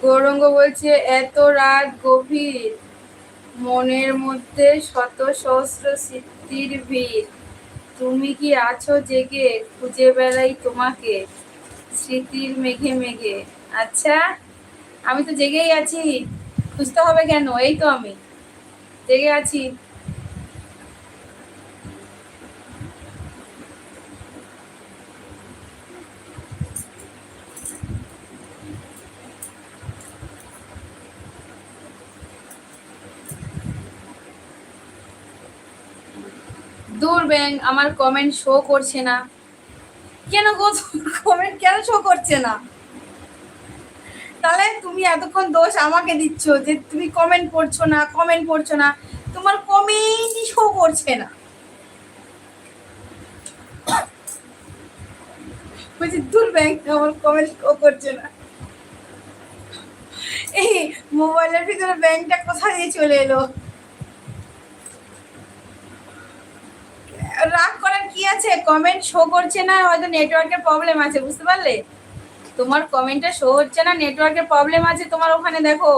গৌরঙ্গ বলছে এত রাত গভীর, মনের মধ্যে শত সহস্র স্মৃতির ভিড়, তুমি কি আছো জেগে, খুঁজে বেড়াই তোমাকে স্মৃতির মেঘে মেঘে। আচ্ছা, আমি তো জেগেই আছি, খুঁজতে হবে কেন? এই তো আমি জেগে আছি। দূর ব্যাং, আমার কমেন্ট শো করছে না কেন গো? কমেন্ট কেন শো করছে না? তাহলে তুমি এতক্ষণ দোষ আমাকে দিচ্ছ যে তুমি কমেন্ট পড়ছো না, কমেন্ট পড়ছো না, তোমার কমেন্টই শো করছে না। বলছি দূর ব্যাংক, আমার কমেন্ট শো করছে না। এই মোবাইলের ভিতরে ব্যাংকটা কোথা দিয়ে চলে এলো? রাগ করার কি আছে? কমেন্ট শো করছে না, হয়তো নেটওয়ার্কের প্রবলেম আছে, বুঝতে পারলে? তোমার কমেন্টটা শো হচ্ছে না, নেটওয়ার্কের প্রবলেম আছে তোমার ওখানে, দেখো।